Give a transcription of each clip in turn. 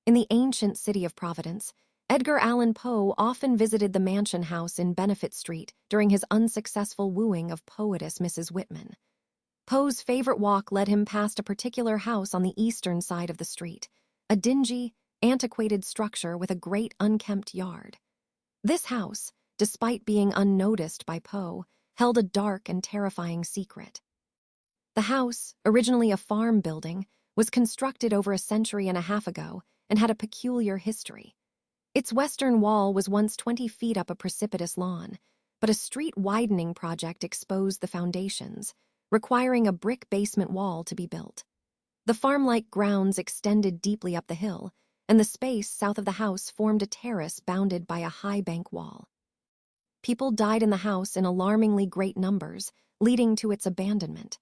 In the ancient city of Providence, Edgar Allan Poe often visited the mansion house in Benefit Street during his unsuccessful wooing of poetess Mrs. Whitman. Poe's favorite walk led him past a particular house on the eastern side of the street, a dingy, antiquated structure with a great unkempt yard. This house, despite being unnoticed by Poe, held a dark and terrifying secret. The house, originally a farm building, was constructed over a century and a half ago and had a peculiar history. Its western wall was once 20 feet up a precipitous lawn, but a street-widening project exposed the foundations, requiring a brick basement wall to be built. The farm-like grounds extended deeply up the hill, and the space south of the house formed a terrace bounded by a high bank wall. People died in the house in alarmingly great numbers, leading to its abandonment.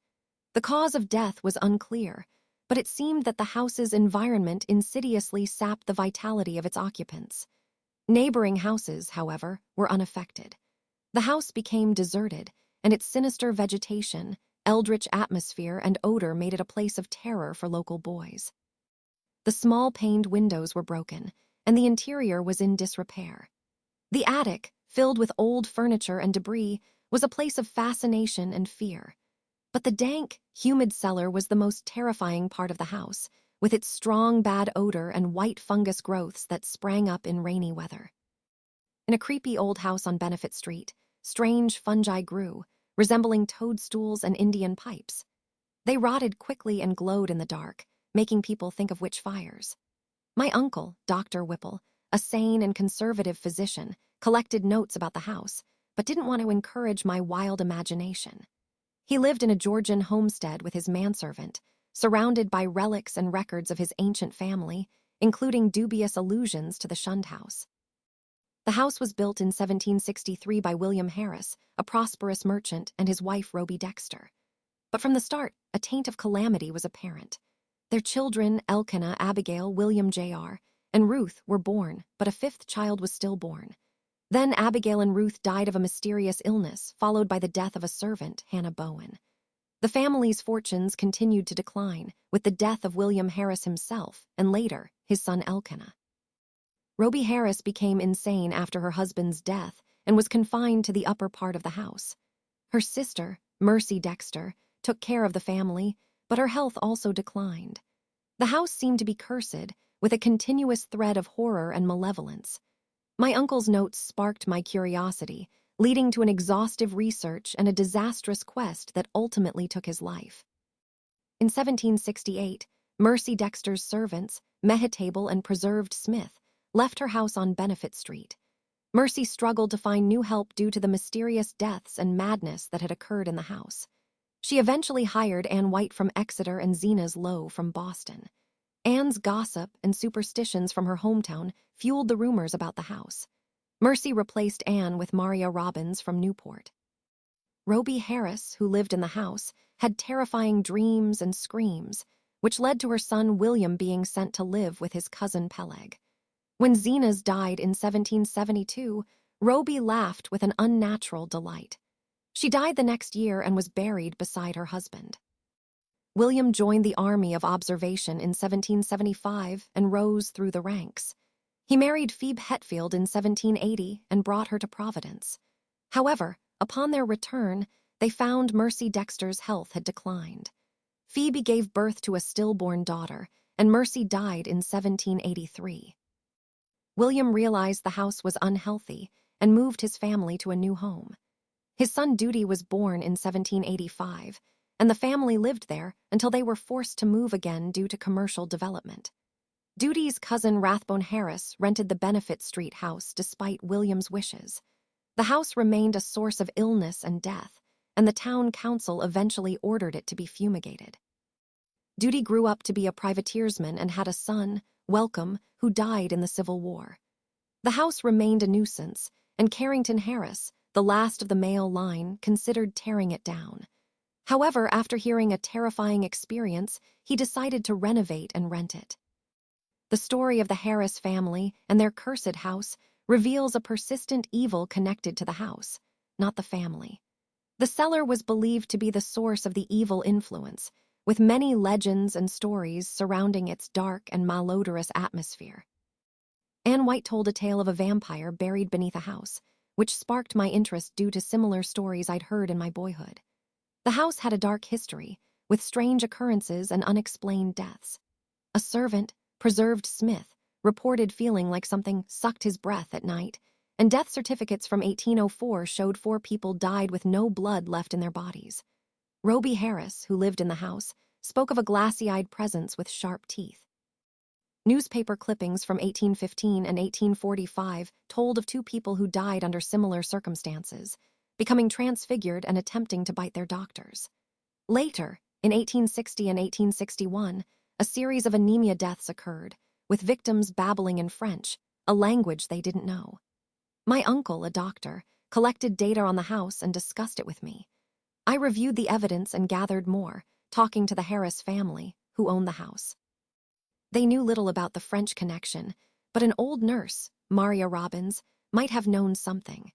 The cause of death was unclear, but it seemed that the house's environment insidiously sapped the vitality of its occupants. Neighboring houses, however, were unaffected. The house became deserted, and its sinister vegetation, eldritch atmosphere, and odor made it a place of terror for local boys. The small paned windows were broken, and the interior was in disrepair. The attic, filled with old furniture and debris, was a place of fascination and fear. But the dank, humid cellar was the most terrifying part of the house, with its strong bad odor and white fungus growths that sprang up in rainy weather. In a creepy old house on Benefit Street, strange fungi grew, resembling toadstools and Indian pipes. They rotted quickly and glowed in the dark, making people think of witch fires. My uncle, Dr. Whipple, a sane and conservative physician, collected notes about the house, but didn't want to encourage my wild imagination. He lived in a Georgian homestead with his manservant, surrounded by relics and records of his ancient family, including dubious allusions to the Shunned House. The house was built in 1763 by William Harris, a prosperous merchant, and his wife Roby Dexter. But from the start, a taint of calamity was apparent. Their children, Elkanah, Abigail, William Jr., and Ruth, were born, but a fifth child was stillborn. Then Abigail and Ruth died of a mysterious illness, followed by the death of a servant, Hannah Bowen. The family's fortunes continued to decline, with the death of William Harris himself, and later, his son Elkanah. Roby Harris became insane after her husband's death and was confined to the upper part of the house. Her sister, Mercy Dexter, took care of the family, but her health also declined. The house seemed to be cursed, with a continuous thread of horror and malevolence. My uncle's notes sparked my curiosity, leading to an exhaustive research and a disastrous quest that ultimately took his life. In 1768, Mercy Dexter's servants, Mehetable and Preserved Smith, left her house on Benefit Street. Mercy struggled to find new help due to the mysterious deaths and madness that had occurred in the house. She eventually hired Anne White from Exeter and Zena's Lowe from Boston. Anne's gossip and superstitions from her hometown fueled the rumors about the house. Mercy replaced Anne with Maria Robbins from Newport. Roby Harris, who lived in the house, had terrifying dreams and screams, which led to her son William being sent to live with his cousin Peleg. When Zenas died in 1772, Roby laughed with an unnatural delight. She died the next year and was buried beside her husband. William joined the Army of Observation in 1775 and rose through the ranks. He married Phoebe Hetfield in 1780 and brought her to Providence. However, upon their return, they found Mercy Dexter's health had declined. Phoebe gave birth to a stillborn daughter, and Mercy died in 1783. William realized the house was unhealthy and moved his family to a new home. His son Duty was born in 1785, and the family lived there until they were forced to move again due to commercial development. Duty's cousin Rathbone Harris rented the Benefit Street house despite William's wishes. The house remained a source of illness and death, and the town council eventually ordered it to be fumigated. Duty grew up to be a privateersman and had a son, Welcome, who died in the Civil War. The house remained a nuisance, and Carrington Harris, the last of the male line, considered tearing it down. However, after hearing a terrifying experience, he decided to renovate and rent it. The story of the Harris family and their cursed house reveals a persistent evil connected to the house, not the family. The cellar was believed to be the source of the evil influence, with many legends and stories surrounding its dark and malodorous atmosphere. Anne White told a tale of a vampire buried beneath a house, which sparked my interest due to similar stories I'd heard in my boyhood. The house had a dark history, with strange occurrences and unexplained deaths. A servant, Preserved Smith, reported feeling like something sucked his breath at night, and death certificates from 1804 showed 4 people died with no blood left in their bodies. Roby Harris, who lived in the house, spoke of a glassy-eyed presence with sharp teeth. Newspaper clippings from 1815 and 1845 told of 2 people who died under similar circumstances, becoming transfigured and attempting to bite their doctors. Later, in 1860 and 1861, a series of anemia deaths occurred, with victims babbling in French, a language they didn't know. My uncle, a doctor, collected data on the house and discussed it with me. I reviewed the evidence and gathered more, talking to the Harris family, who owned the house. They knew little about the French connection, but an old nurse, Maria Robbins, might have known something.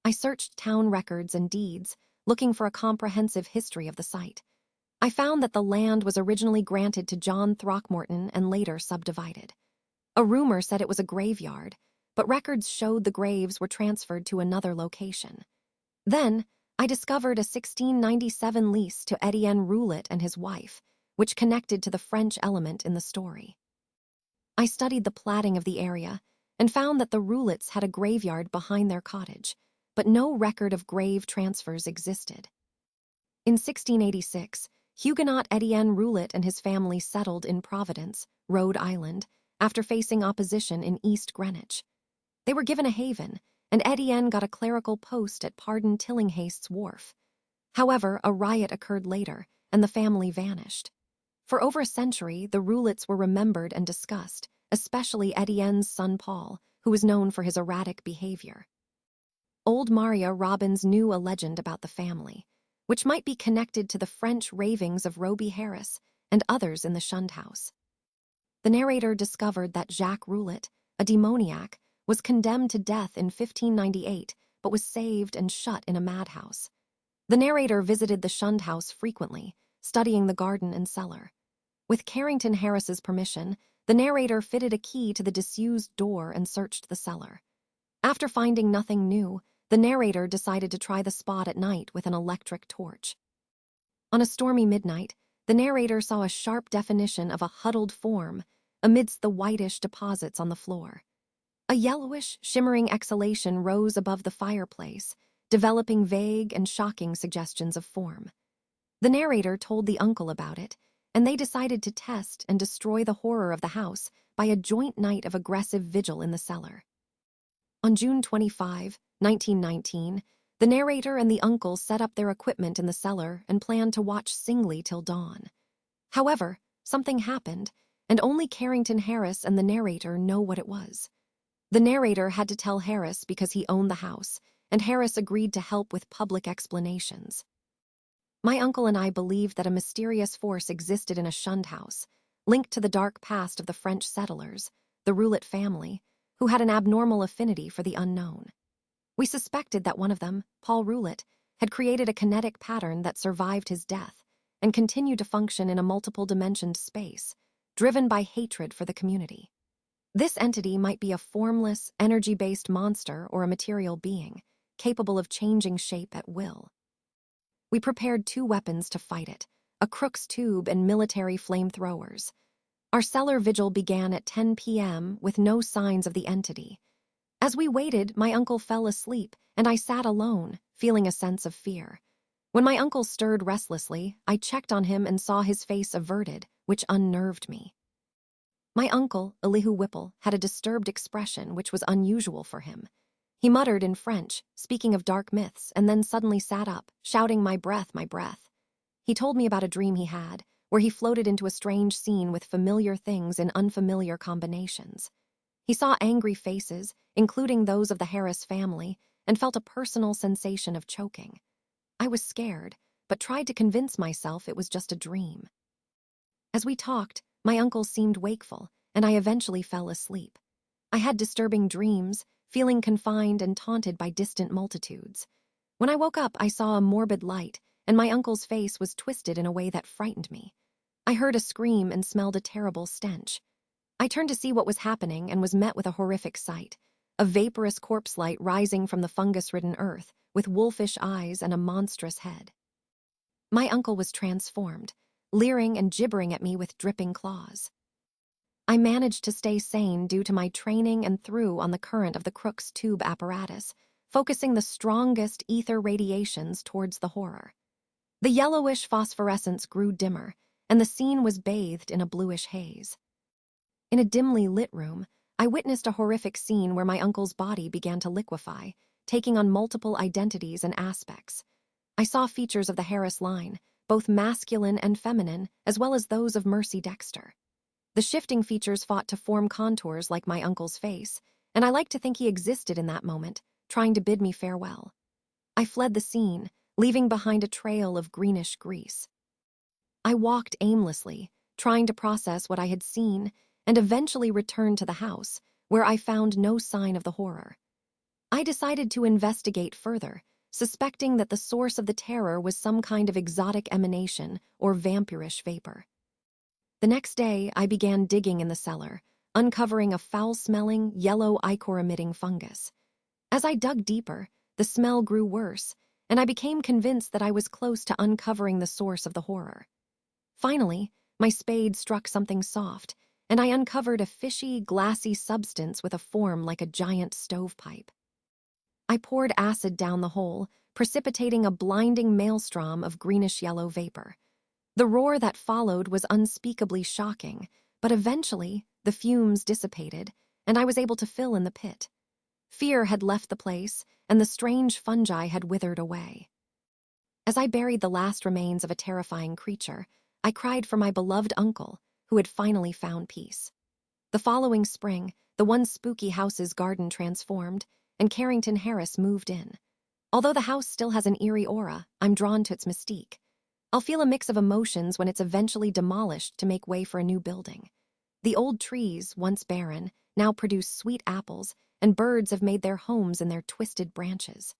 I searched town records and deeds, looking for a comprehensive history of the site. I found that the land was originally granted to John Throckmorton and later subdivided. A rumor said it was a graveyard, but records showed the graves were transferred to another location. Then, I discovered a 1697 lease to Etienne Roulet and his wife, which connected to the French element in the story. I studied the platting of the area and found that the Roulets had a graveyard behind their cottage, but no record of grave transfers existed. In 1686, Huguenot Etienne Roulet and his family settled in Providence, Rhode Island, after facing opposition in East Greenwich. They were given a haven, and Etienne got a clerical post at Pardon Tillinghaste's wharf. However, a riot occurred later, and the family vanished. For over a century, the Roulets were remembered and discussed, especially Etienne's son Paul, who was known for his erratic behavior. Old Maria Robbins knew a legend about the family, which might be connected to the French ravings of Roby Harris and others in the Shunned House. The narrator discovered that Jacques Roulet, a demoniac, was condemned to death in 1598 but was saved and shut in a madhouse. The narrator visited the Shunned House frequently, studying the garden and cellar. With Carrington Harris's permission, the narrator fitted a key to the disused door and searched the cellar. After finding nothing new, the narrator decided to try the spot at night with an electric torch. On a stormy midnight, the narrator saw a sharp definition of a huddled form amidst the whitish deposits on the floor. A yellowish, shimmering exhalation rose above the fireplace, developing vague and shocking suggestions of form. The narrator told the uncle about it, and they decided to test and destroy the horror of the house by a joint night of aggressive vigil in the cellar. On June 25, 1919, the narrator and the uncle set up their equipment in the cellar and planned to watch singly till dawn. However, something happened, and only Carrington Harris and the narrator know what it was. The narrator had to tell Harris because he owned the house, and Harris agreed to help with public explanations. My uncle and I believed that a mysterious force existed in a Shunned House, linked to the dark past of the French settlers, the Roulet family, who had an abnormal affinity for the unknown. We suspected that one of them, Paul Roulet, had created a kinetic pattern that survived his death and continued to function in a multiple-dimensioned space, driven by hatred for the community. This entity might be a formless, energy-based monster or a material being, capable of changing shape at will. We prepared 2 weapons to fight it, a Crook's tube and military flamethrowers. Our cellar vigil began at 10 p.m. with no signs of the entity. As we waited, my uncle fell asleep, and I sat alone, feeling a sense of fear. When my uncle stirred restlessly, I checked on him and saw his face averted, which unnerved me. My uncle, Elihu Whipple, had a disturbed expression which was unusual for him. He muttered in French, speaking of dark myths, and then suddenly sat up, shouting, "My breath, my breath." He told me about a dream he had, where he floated into a strange scene with familiar things in unfamiliar combinations. He saw angry faces, including those of the Harris family, and felt a personal sensation of choking. I was scared, but tried to convince myself it was just a dream. As we talked, my uncle seemed wakeful, and I eventually fell asleep. I had disturbing dreams, feeling confined and taunted by distant multitudes. When I woke up, I saw a morbid light and my uncle's face was twisted in a way that frightened me. I heard a scream and smelled a terrible stench. I turned to see what was happening and was met with a horrific sight. A vaporous corpse light rising from the fungus-ridden earth, with wolfish eyes and a monstrous head. My uncle was transformed, leering and gibbering at me with dripping claws. I managed to stay sane due to my training and threw on the current of the Crookes tube apparatus, focusing the strongest ether radiations towards the horror. The yellowish phosphorescence grew dimmer, and the scene was bathed in a bluish haze. In a dimly lit room, I witnessed a horrific scene where my uncle's body began to liquefy, taking on multiple identities and aspects. I saw features of the Harris line, both masculine and feminine, as well as those of Mercy Dexter. The shifting features fought to form contours like my uncle's face, and I like to think he existed in that moment, trying to bid me farewell. I fled the scene, leaving behind a trail of greenish grease. I walked aimlessly, trying to process what I had seen, and eventually returned to the house, where I found no sign of the horror. I decided to investigate further, suspecting that the source of the terror was some kind of exotic emanation or vampirish vapor. The next day, I began digging in the cellar, uncovering a foul-smelling, yellow ichor-emitting fungus. As I dug deeper, the smell grew worse, and I became convinced that I was close to uncovering the source of the horror. Finally, my spade struck something soft, and I uncovered a fishy, glassy substance with a form like a giant stovepipe. I poured acid down the hole, precipitating a blinding maelstrom of greenish-yellow vapor. The roar that followed was unspeakably shocking, but eventually the fumes dissipated, and I was able to fill in the pit. Fear had left the place, and the strange fungi had withered away. As I buried the last remains of a terrifying creature, I cried for my beloved uncle, who had finally found peace. The following spring, the once spooky house's garden transformed, and Carrington Harris moved in. Although the house still has an eerie aura, I'm drawn to its mystique. I'll feel a mix of emotions when it's eventually demolished to make way for a new building. The old trees, once barren, now produce sweet apples, and birds have made their homes in their twisted branches.